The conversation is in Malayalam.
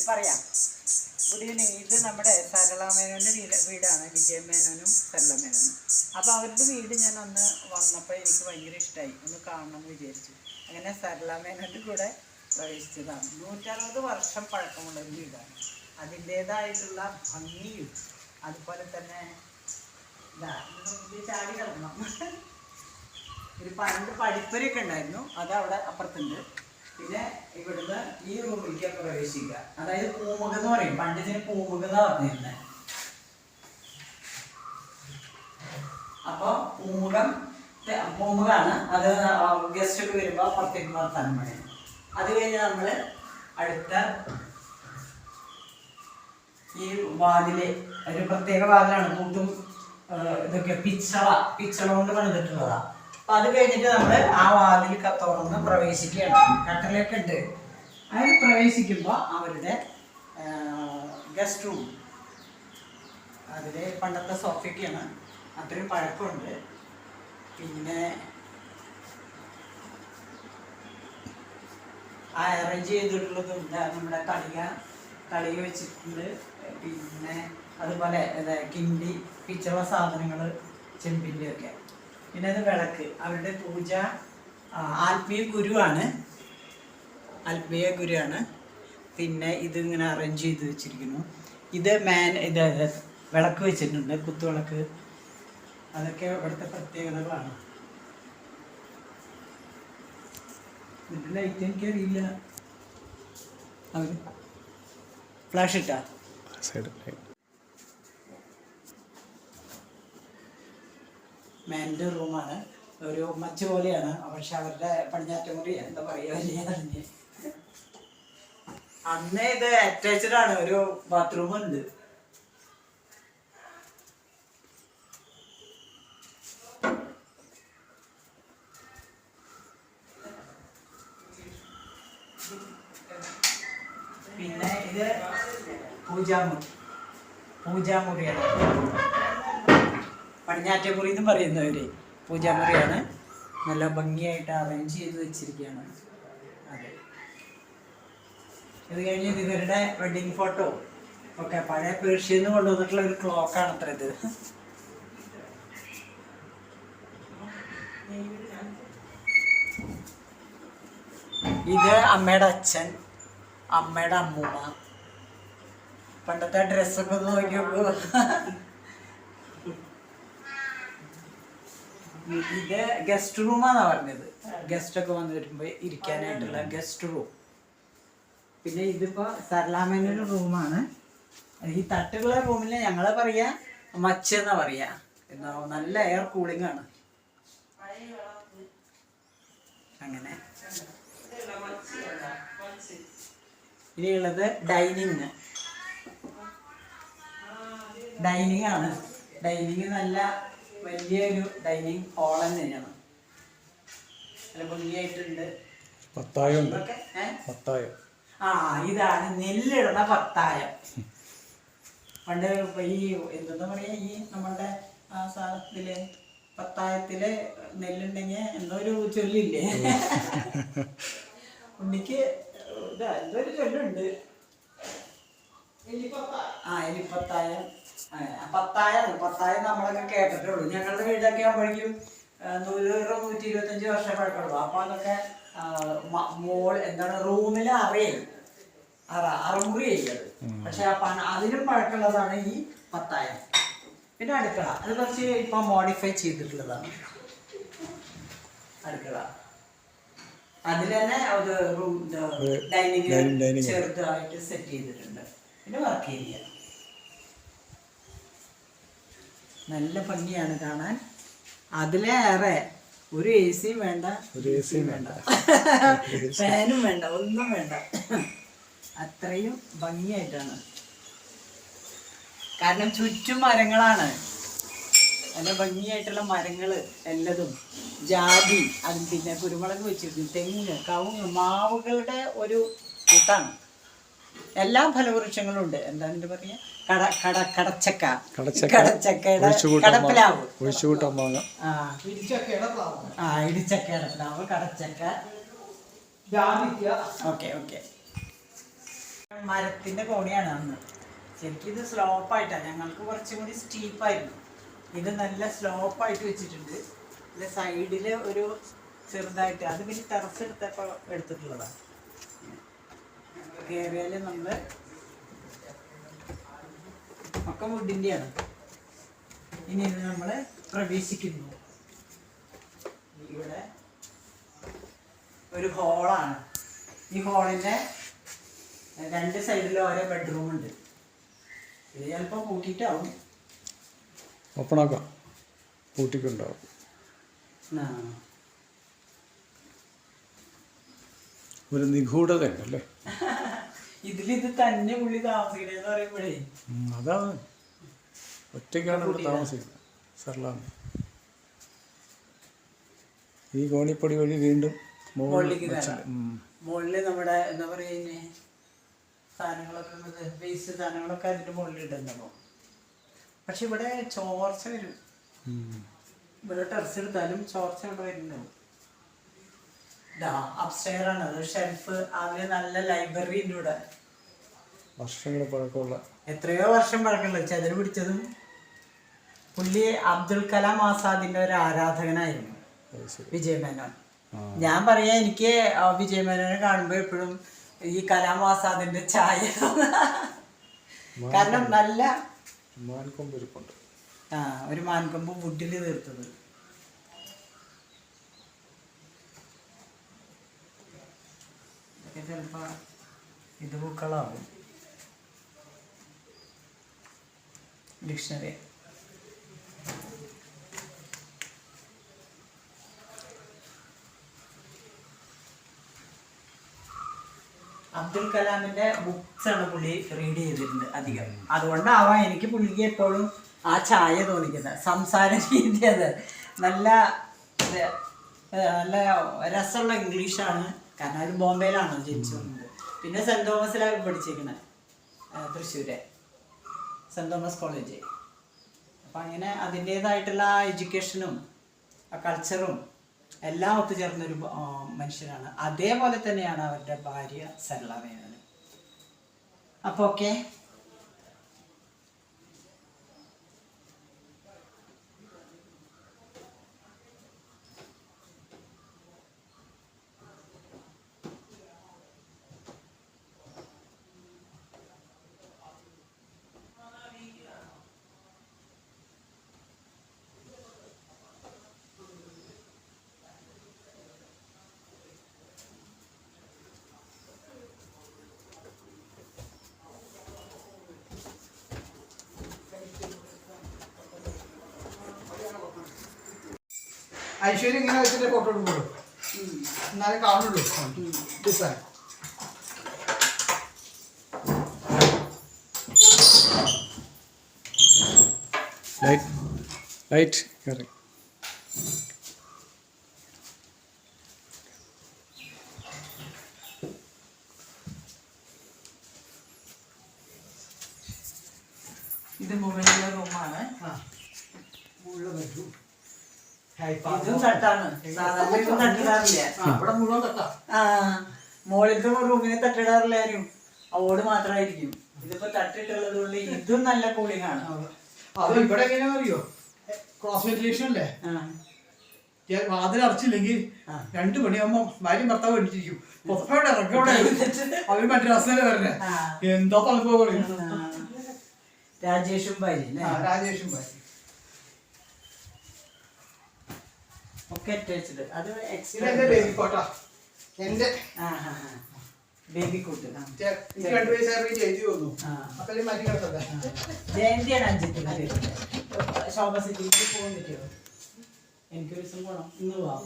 പറയാം. Good evening. ഇത് നമ്മുടെ സരളാമേനോൻ്റെ വീടാണ്, വിജയമേനോനും സരളമേനോനും. അപ്പോൾ അവരുടെ വീട് ഞാൻ അന്ന് വന്നപ്പോൾ എനിക്ക് ഭയങ്കര ഇഷ്ടമായി, ഒന്ന് കാണണമെന്ന് വിചാരിച്ചു. അങ്ങനെ സരളാമേനോൻ്റെ കൂടെ പ്രവേശിച്ചതാണ്. 160 വർഷം പഴക്കമുള്ള ഒരു വീടാണ്. അതിൻ്റേതായിട്ടുള്ള ഭംഗിയും അതുപോലെ തന്നെ ചാടി കിടക്കണം. ഒരു പണ്ട് പഠിപ്പരയൊക്കെ ഉണ്ടായിരുന്നു, അത് അവിടെ അപ്പുറത്തുണ്ട്. പിന്നെ ഇവിടുന്ന് ഈ റൂമിലേക്ക് പ്രവേശിക്കുക, അതായത് പൂമുഖം എന്ന് പറയും. പണ്ട് ഇതിന് പൂമുഖം എന്നാ പറഞ്ഞിരുന്നത്. അപ്പോൾ പൂമുഖാണ് അത്. ഗസ്റ്റ് ഒക്കെ വരുമ്പോൾ അപ്പുറത്തേക്ക് വർത്താനം പറയും. അത് കഴിഞ്ഞ് നമ്മൾ അടുത്ത ഈ വാതില് ഒരു പ്രത്യേക വാതിലാണ്, കൂട്ടും ഇതൊക്കെ പിച്ചള കൊണ്ട് പണിതിട്ടുള്ളതാണ്. അപ്പം അത് കഴിഞ്ഞിട്ട് നമ്മൾ ആ വാതിൽ തുറന്ന് പ്രവേശിക്കുകയാണ്. കട്ടലൊക്കെ ഉണ്ട്. അതിൽ പ്രവേശിക്കുമ്പോൾ അവരുടെ ഗസ്റ്റ് റൂം, അതിൽ പണ്ടത്തെ സോഫയൊക്കെയാണ്, അത്രയും പഴക്കമുണ്ട്. പിന്നെ ആ അറേഞ്ച് ചെയ്തിട്ടുള്ളതുണ്ട്, നമ്മുടെ തളിക വെച്ചിട്ടുണ്ട്. പിന്നെ അതുപോലെ കിണ്ടി, പിച്ചുള്ള സാധനങ്ങൾ, ചെമ്പിൻ്റെ ഒക്കെ. പിന്നെ അത് വിളക്ക്, അവരുടെ പൂജ ആത്മീയ ഗുരുവാണ്. പിന്നെ ഇതിങ്ങനെ അറേഞ്ച് ചെയ്ത് വെച്ചിരിക്കുന്നു. ഇത് വിളക്ക് വെച്ചിട്ടുണ്ട്, കുത്തുവിളക്ക്. അതൊക്കെ ഇവിടുത്തെ പ്രത്യേകതകളാണ്. ഇതിൻ്റെ ലൈറ്റ് എനിക്കറിയില്ല. അവർ ഫ്ലാഷ് ഇട്ടാ മാൻ്റെ റൂമാണ്. ഒരു മച്ച് പോലെയാണ്, പക്ഷെ അവരുടെ പടിഞ്ഞാറ്റുമുറി എന്താ പറയുക, അന്ന് ഇത് അറ്റാച്ച്ഡ് ആണ്, ഒരു ബാത്റൂം ഉണ്ട്. പിന്നെ ഇത് പൂജാമുറിയാണ്. പടിഞ്ഞാറ്റമുറി എന്ന് പറയുന്നവര് പൂജാമുറിയാണ്. നല്ല ഭംഗിയായിട്ട് അറേഞ്ച് ചെയ്ത് വെച്ചിരിക്കുകയാണ്. അതെ, ഇത് കഴിഞ്ഞ് ഇവരുടെ വെഡിങ് ഫോട്ടോ ഒക്കെ പഴയ പേർഷ്യയിൽ നിന്ന് കൊണ്ടുവന്നിട്ടുള്ള ഒരു ക്ലോക്കാണ് അത്ര ഇത്. ഇത് അമ്മയുടെ അച്ഛൻ, അമ്മയുടെ അമ്മൂമ്മ. പണ്ടത്തെ ഡ്രസ്സൊക്കെ ഒന്ന് നോക്കിയോക്കൂ. ഇത് ഗസ്റ്റ് റൂമാന്നാ പറഞ്ഞത്, ഗസ്റ്റ് ഒക്കെ വന്ന് വരുമ്പോൾ ഇരിക്കാനായിട്ടുള്ള ഗസ്റ്റ് റൂം. പിന്നെ ഇതിപ്പോ സരളാമേനൊരു റൂമാണ്. ഈ തട്ടുള്ള റൂമിൽ ഞങ്ങളെ പറയാ മച്ച് എന്നാ പറയാ. എന്നാ നല്ല എയർ കൂളിംഗ് ആണ്. അങ്ങനെ ഇനിയുള്ളത് ഡൈനിങ് ആണ്. ഡൈനിങ് നല്ല വലിയൊരു ഡൈനിങ് ഹാൾ തന്നെയാണ്. നല്ല ഭംഗിയായിട്ടുണ്ട്. ഇതാണ് നെല്ലിടുന്ന പത്തായം. പണ്ട് ഈ എന്താ പറയാ, ഈ നമ്മളുടെ ആ സാധനത്തില് പത്തായത്തില് നെല്ലുണ്ടെങ്കിൽ എന്തോ ഒരു ചൊല്ലില്ലേ, ഉണ്ണിക്ക് എന്തോ ഒരു ചൊല്ലുണ്ട്. എലിപ്പത്തായം. പത്തായം നമ്മളൊക്കെ കേട്ടിട്ടുള്ളൂ. ഞങ്ങളുടെ വീടൊക്കെ ആകുമ്പോഴേക്കും 100-125 വർഷം പഴക്കമുള്ളൂ. അപ്പൊ അതൊക്കെ റൂമിൽ അറുമുറി ചെയ്യത്. പക്ഷെ അതിനും പഴക്കമുള്ളതാണ് ഈ പത്തായം. പിന്നെ അടുക്കള, അത് കുറച്ച് ഇപ്പൊ മോഡിഫൈ ചെയ്തിട്ടുള്ളതാണ് അടുക്കള. അതിൽ തന്നെ ഒരു റൂം ഡൈനിങ് ചെറുതായിട്ട് സെറ്റ് ചെയ്തിട്ടുണ്ട്. പിന്നെ വർക്ക് ഏരിയ നല്ല ഭംഗിയാണ് കാണാൻ. അതിലേറെ ഒരു എ സിയും വേണ്ട, ഫാനും വേണ്ട, ഒന്നും വേണ്ട. അത്രയും ഭംഗിയായിട്ടാണ്. കാരണം ചുറ്റും മരങ്ങളാണ്, നല്ല ഭംഗിയായിട്ടുള്ള മരങ്ങള് എല്ലതും. ജാതി, അതിൽ പിന്നെ കുരുമുളക് വെച്ചിരിക്കും, തെങ്ങ്, കവുങ്ങ്, മാവുകളുടെ ഒരു കൂട്ടാണ്. എല്ലാ ഫലവൃക്ഷങ്ങളും ഉണ്ട്. എന്താണ് ഇതിന്റെ പറയാ, കടച്ചക്കയുടെ കടപ്പിലാവ്, ഇടിച്ചക്കയുടെ പ്ലാവ്, കടച്ചക്ക, ജാതിക്ക. ഓക്കെ. മരത്തിന്റെ കോണിയാണ് അന്ന്. ശരിക്കും ഇത് സ്ലോപ്പായിട്ടാണ്, ഞങ്ങൾക്ക് കുറച്ചും കൂടി സ്റ്റീപ്പായിരുന്നു. ഇത് നല്ല സ്ലോപ്പായിട്ട് വെച്ചിട്ടുണ്ട്. ഇതിൻ്റെ സൈഡിൽ ഒരു ചെറുതായിട്ട്, അത് പിന്നെ ടെറസ് എടുത്തപ്പോൾ എടുത്തിട്ടുള്ളതാണ്. കയറിയാൽ നമ്മൾ ഒക്കെ വുഡിൻ്റെയാണ്. ഇനി ഇത് നമ്മൾ പ്രവേശിക്കുന്നു. ഇവിടെ ഒരു ഹോളാണ്. ഈ ഹോളിൻ്റെ 2 സൈഡിലും ഓരോ ബെഡ്റൂമുണ്ട്. ഇത് ചിലപ്പോൾ കൂട്ടിയിട്ടാവും, ഓപ്പണാക്കാം, കൂട്ടിക്കുണ്ടാവും. ഒരു നിഗൂഢത ഉണ്ടല്ലേ ഇതിലിത് തന്നെ പുള്ളി താമസിക്കണേന്ന് പറയുമ്പോഴേ. അതാണ്, ഒറ്റയ്ക്കാണ് ഇവിടെ താമസിക്കുന്നത് സർലാമ. ഈ കോണിപ്പടി വഴി വീണ്ടും മുകളിലേക്ക് മുകളിൽ നമ്മുടെ എന്താ പറയുന്നേ സാധനങ്ങളൊക്കെ വേസ്റ്റ് സാധനങ്ങളൊക്കെ അതിൻ്റെ മുകളിൽ ഇടുന്നുണ്ടോ. പക്ഷെ ഇവിടെ ചോർച്ച വരും. ഇവിടെ ടെറസ് എടുത്താലും ചോർച്ച ഇവിടെ വരുന്നുണ്ടാവും. അപ്സ്റ്റെയറാണ്, അത് ഷെൽഫ്. അതിന് നല്ല ലൈബ്രറി ഉണ്ട് ഇവിടെ. വർഷങ്ങൾ പഴക്കമുള്ള, എത്രയോ വർഷം പഴക്കമുള്ള, ചെതല് പിടിച്ചതും. പുള്ളി അബ്ദുൽ കലാം ആസാദിന്റെ ഒരു ആരാധകനായിരുന്നു വിജയ് മേനോൻ. ഞാൻ പറയാ, എനിക്ക് വിജയ് മേനോനെ കാണുമ്പോൾ എപ്പോഴും ഈ കലാം ആസാദിന്റെ ചായ. കാരണം നല്ല മാൻകൊമ്പ് ഇരിപ്പുണ്ട്. ഒരു മാൻകൊമ്പ് വുഡിൽ തീർത്തത്. ചിലപ്പോ ഇത് പൂക്കളാവും. ഡിക്ഷണറി. അബ്ദുൽ കലാമിന്റെ ബുക്സ് ആണ് പുള്ളി റീഡ് ചെയ്തിട്ടുണ്ട് അധികം. അതുകൊണ്ടാവാം എനിക്ക് പുള്ളിക്ക് എപ്പോഴും ആ ചായ തോന്നിക്കുന്നത്. സംസാര രീതി അത് നല്ല നല്ല രസമുള്ള ഇംഗ്ലീഷാണ്. കാരണം അത് ബോംബെയിലാണ് ജനിച്ചു വന്നത്. പിന്നെ സെൻറ് തോമസിലാണ് പഠിച്ചിരിക്കുന്നത്, തൃശ്ശൂരെ സെൻറ് തോമസ് കോളേജ്. അപ്പം അങ്ങനെ അതിൻ്റേതായിട്ടുള്ള ആ എഡ്യൂക്കേഷനും ആ കൾച്ചറും എല്ലാം ഒത്തുചേർന്നൊരു മനുഷ്യനാണ്. അതേപോലെ തന്നെയാണ് അവരുടെ ഭാര്യ സരള മേനോൻ. അപ്പോൾ ഓക്കെ, ഐശ്വര്യം ഇങ്ങനെ വെച്ചിട്ട് ഫോട്ടോ എടുക്കുള്ളൂ, എന്നാലേ കാണുള്ളൂ ഡിസൈൻ. ലൈറ്റ് കയറി. ഇത് മുകളിലെ റൂമാണ്. മുകളിലെ ബെഡ്റൂം. ഇതും തട്ടാണ്. സാധാരണ ഇതും തട്ടിടാറില്ല. ഇവിടെ മുഴുവൻ തട്ടാം. മുകളിലത്തെ റൂമിന് തട്ടിടാറില്ല ആരും, ഓട് മാത്രമായിരിക്കും. ഇതിപ്പോ തട്ടിട്ടുള്ളത് കൊണ്ട് ഇതും നല്ല കൂളിംഗ് ആണ്. അത് ഇവിടെ എങ്ങനെയാണെന്ന് അറിയോ, ക്രോസ് വെന്റിലേഷൻ അല്ലേ. വാതിൽ അടച്ചില്ലെങ്കിൽ 2 മണിയാകുമ്പോ ഭാര്യയും ഭർത്താവ് എണീറ്റിരിക്കും. പുറത്തോടെ ഇറക്കോടെ അവര് മറ്റേ അവസ്ഥയില് വരണേ. എന്താ തണുപ്പ്. രാജേഷും ഭാര്യ. രാജേഷും ഭാര്യ ഒക്കെ അറ്റാച്ച്ഡ്. അത് ബേബി കോട്ടാ. എന്റെ ബേബി കൂട്ട്. 2 വയസ്സായി ജയിച്ചു തോന്നുന്നു. അപ്പൊ മാറ്റി കിടത്തല്ലേ. ജയന്തിയാണ് 5th. ശോഭ സിറ്റിക്ക് പോകാൻ പറ്റുമോ? എനിക്കൊരു ദിവസം പോകണം. ഇന്ന് പോവാം.